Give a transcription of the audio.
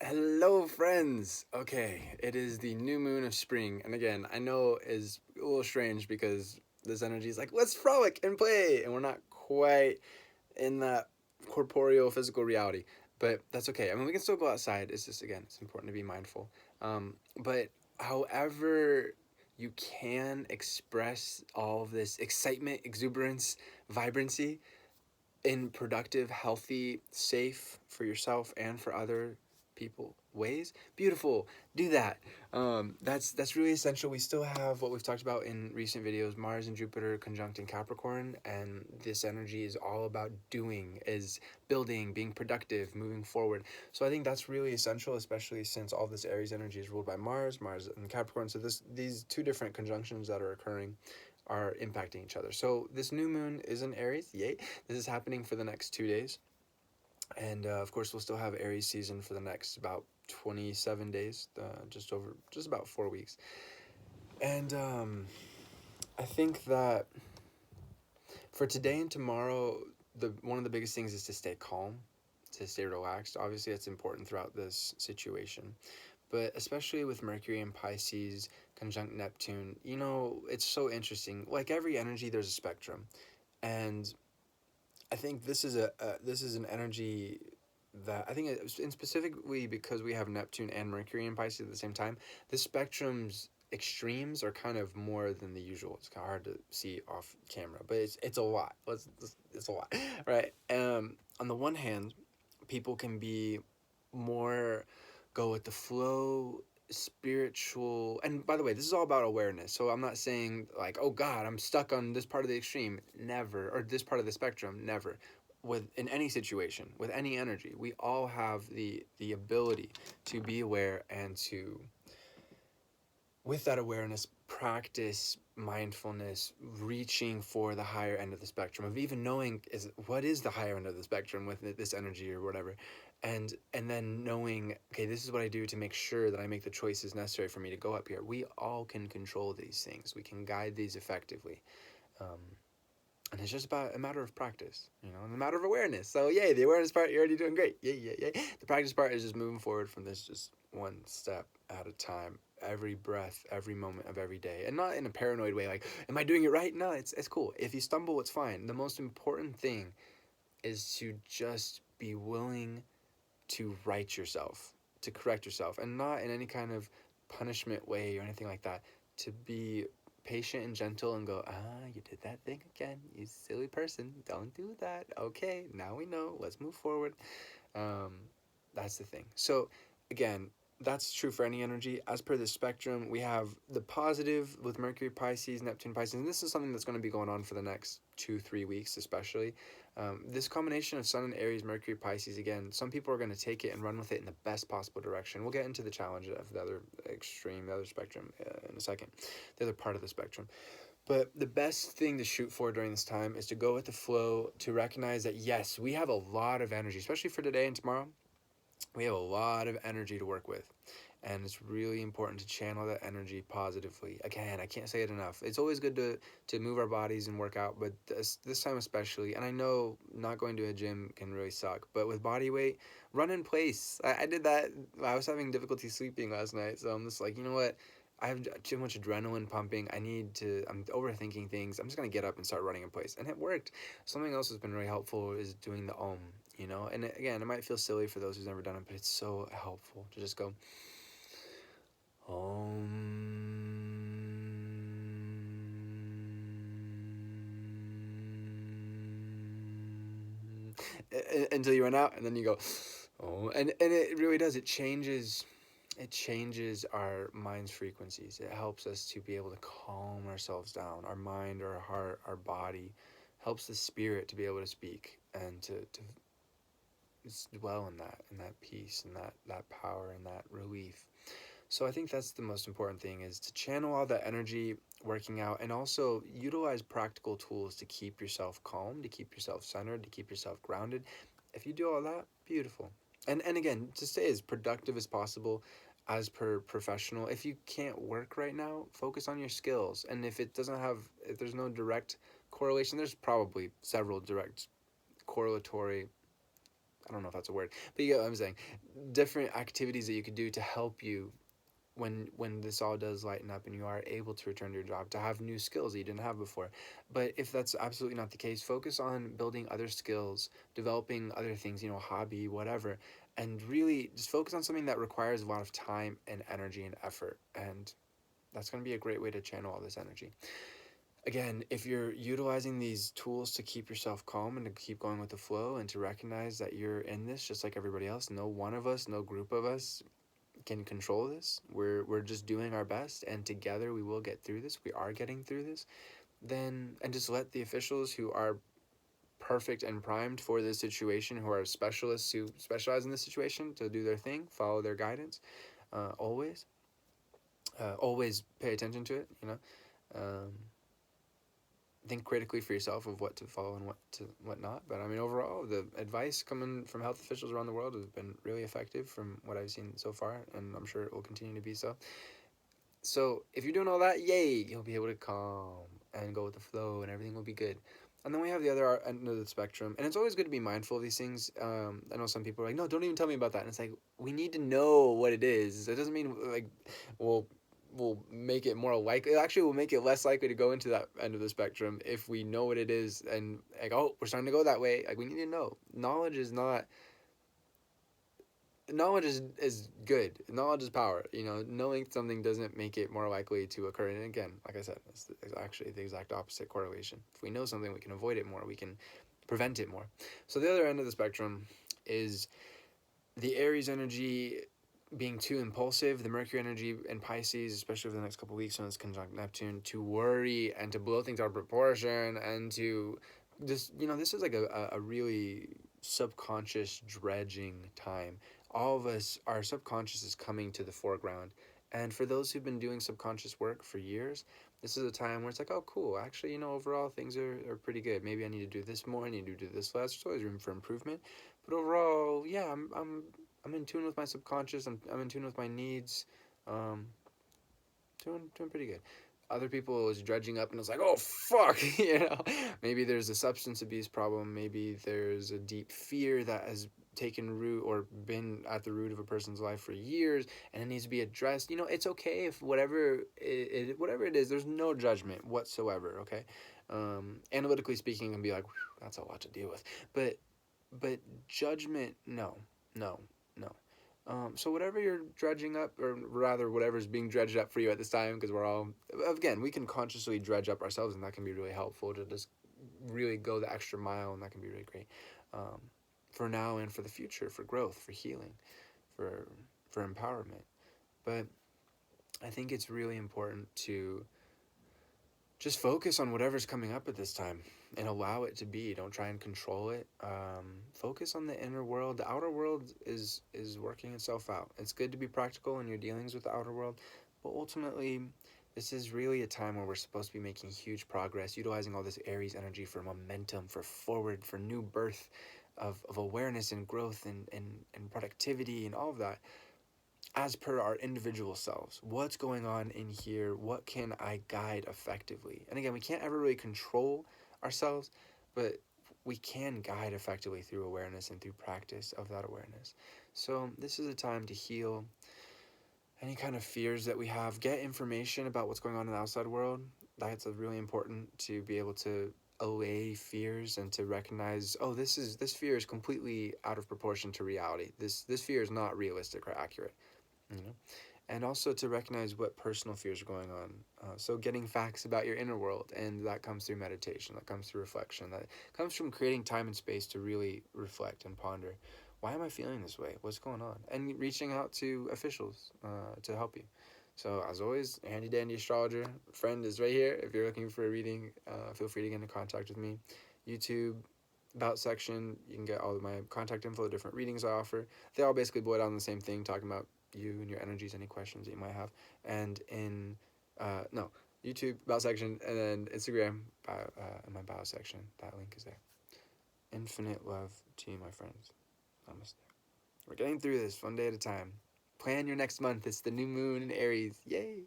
Hello, friends. Okay, it is the new moon of spring, and again, I know is a little strange because this energy is like, let's frolic and play, and we're not quite in that corporeal, physical reality. But that's okay. I mean, we can still go outside. It's just again, it's important to be mindful. But however, you can express all of this excitement, exuberance, vibrancy in productive, healthy, safe for yourself and for other people ways. Beautiful. Do that. That's really essential. We still have what we've talked about in recent videos: Mars and Jupiter conjunct in Capricorn, and this energy is all about doing, is building, being productive, moving forward. So I think that's really essential, especially since all this Aries energy is ruled by Mars and Capricorn. So these two different conjunctions that are occurring are impacting each other. So this new moon is in Aries. Yay. This is happening for the next 2 days. And of course, we'll still have Aries season for the next about 27 days, just about 4 weeks. And I think that for today and tomorrow, the one of the biggest things is to stay calm, to stay relaxed. Obviously, that's important throughout this situation. But especially with Mercury and Pisces conjunct Neptune, it's so interesting. Like every energy, there's a spectrum. And I think this is an energy that I think and specifically because we have Neptune and Mercury in Pisces at the same time, the spectrum's extremes are kind of more than the usual. It's kind of hard to see off camera, but it's a lot. It's a lot, right? On the one hand, people can be more go with the flow, spiritual. And by the way, this is all about awareness, so I'm not saying like, oh god, I'm stuck on this part of the extreme. Never. Or this part of the spectrum. Never. With in any situation, with any energy, we all have the ability to be aware and to, with that awareness, practice mindfulness, reaching for the higher end of the spectrum, of even knowing is what is the higher end of the spectrum with this energy or whatever. And then knowing, okay, this is what I do to make sure that I make the choices necessary for me to go up here. We all can control these things. We can guide these effectively. Um, and it's just about a matter of practice, and a matter of awareness. So yay, the awareness part, you're already doing great. Yay, yay, yay. The practice part is just moving forward from this just one step at a time, every breath, every moment of every day. And not in a paranoid way, like, am I doing it right? No, it's cool. If you stumble, it's fine. The most important thing is to just be willing to right yourself, to correct yourself, and not in any kind of punishment way or anything like that. To be patient and gentle and go, you did that thing again, you silly person. Don't do that. Okay, now we know. Let's move forward. Um, that's the thing. So, again, that's true for any energy. As per the spectrum, we have the positive with Mercury, Pisces, Neptune, Pisces, and this is something that's going to be going on for the next 2-3 weeks, especially. This combination of Sun and Aries, Mercury, Pisces, again, some people are going to take it and run with it in the best possible direction. We'll get into the challenge of the other extreme, the other spectrum in a second, the other part of the spectrum. But the best thing to shoot for during this time is to go with the flow, to recognize that, yes, we have a lot of energy, especially for today and tomorrow. We have a lot of energy to work with, and it's really important to channel that energy positively. Again, I can't say it enough. It's always good to move our bodies and work out, but this time especially. And I know not going to a gym can really suck, but with body weight, run in place. I did that. I was having difficulty sleeping last night, so I'm just like, you know what, I have too much adrenaline pumping. I'm overthinking things. I'm just going to get up and start running in place. And it worked. Something else that's been really helpful is doing the Om. And again, it might feel silly for those who's never done it, but it's so helpful to just go Om until you run out, and then you go oh, and it really does. It changes our mind's frequencies. It helps us to be able to calm ourselves down, our mind, our heart, our body. Helps the spirit to be able to speak and to dwell in that peace and that power and that relief. So I think that's the most important thing, is to channel all that energy working out, and also utilize practical tools to keep yourself calm, to keep yourself centered, to keep yourself grounded. If you do all that, beautiful. And again, to stay as productive as possible as per professional. If you can't work right now, focus on your skills. And if there's no direct correlation, there's probably several direct correlatory I don't know if that's a word, but you get what I'm saying. Different activities that you could do to help you when this all does lighten up and you are able to return to your job, to have new skills that you didn't have before. But if that's absolutely not the case, focus on building other skills, developing other things, hobby, whatever, and really just focus on something that requires a lot of time and energy and effort. And that's going to be a great way to channel all this energy. Again, if you're utilizing these tools to keep yourself calm and to keep going with the flow and to recognize that you're in this just like everybody else, no one of us, no group of us can control this. We're just doing our best, and together we will get through this. We are getting through this. Then, and just let the officials who are perfect and primed for this situation, who are specialists who specialize in this situation, to do their thing, follow their guidance, always. Always pay attention to it. Um, think critically for yourself of what to follow and what not. But I mean, overall, the advice coming from health officials around the world has been really effective from what I've seen so far, and I'm sure it will continue to be so. So if you're doing all that, yay, you'll be able to calm and go with the flow, and everything will be good. And then we have the other end of the spectrum, and it's always good to be mindful of these things. I know some people are like, no, don't even tell me about that. And it's like, we need to know what it is. It doesn't mean like we'll make it more likely. Actually, we'll make it less likely to go into that end of the spectrum if we know what it is, and like, oh, we're starting to go that way. Like, we need to know. Knowledge is good. Knowledge is power. Knowing something doesn't make it more likely to occur. And again, like I said, it's actually the exact opposite correlation. If we know something, we can avoid it more. We can prevent it more. So the other end of the spectrum is the Aries energy being too impulsive, the Mercury energy in Pisces, especially over the next couple of weeks when it's conjunct Neptune, to worry and to blow things out of proportion and to just, this is like a really subconscious dredging time. All of us, our subconscious is coming to the foreground. And for those who've been doing subconscious work for years, this is a time where it's like, oh, cool. Actually, overall things are pretty good. Maybe I need to do this more. I need to do this less. There's always room for improvement. But overall, yeah, I'm in tune with my subconscious. I'm in tune with my needs. Um, doing pretty good. Other people was dredging up and it's like, oh fuck, Maybe there's a substance abuse problem. Maybe there's a deep fear that has taken root or been at the root of a person's life for years, and it needs to be addressed. It's okay if whatever it is. There's no judgment whatsoever. Okay, analytically speaking, and be like, that's a lot to deal with, but judgment, no, no, no. So whatever you're dredging up, or rather whatever's being dredged up for you at this time, because we're all, again, we can consciously dredge up ourselves, and that can be really helpful to just really go the extra mile, and that can be really great for now and for the future, for growth, for healing, for empowerment. But I think it's really important to just focus on whatever's coming up at this time and allow it to be. Don't try and control it. Focus on the inner world. The outer world is working itself out. It's good to be practical in your dealings with the outer world, but ultimately, this is really a time where we're supposed to be making huge progress, utilizing all this Aries energy for momentum, for forward, for new birth of awareness and growth and productivity and all of that, as per our individual selves. What's going on in here? What can I guide effectively? And again, we can't ever really control ourselves, but we can guide effectively through awareness and through practice of that awareness. So this is a time to heal any kind of fears that we have. Get information about what's going on in the outside world. That's really important, to be able to allay fears and to recognize, oh, this fear is completely out of proportion to reality. This fear is not realistic or accurate. And also to recognize what personal fears are going on. So getting facts about your inner world, and that comes through meditation, that comes through reflection, that comes from creating time and space to really reflect and ponder. Why am I feeling this way? What's going on? And reaching out to officials to help you. So as always, handy dandy astrologer friend is right here. If you're looking for a reading, feel free to get in contact with me. YouTube, about section, you can get all of my contact info, the different readings I offer. They all basically boil down to the same thing, talking about you and your energies, any questions that you might have. And in YouTube about section, and then Instagram in my bio section. That link is there. Infinite love to you, my friends. Namaste. We're getting through this one day at a time. Plan your next month. It's the new moon in Aries. Yay!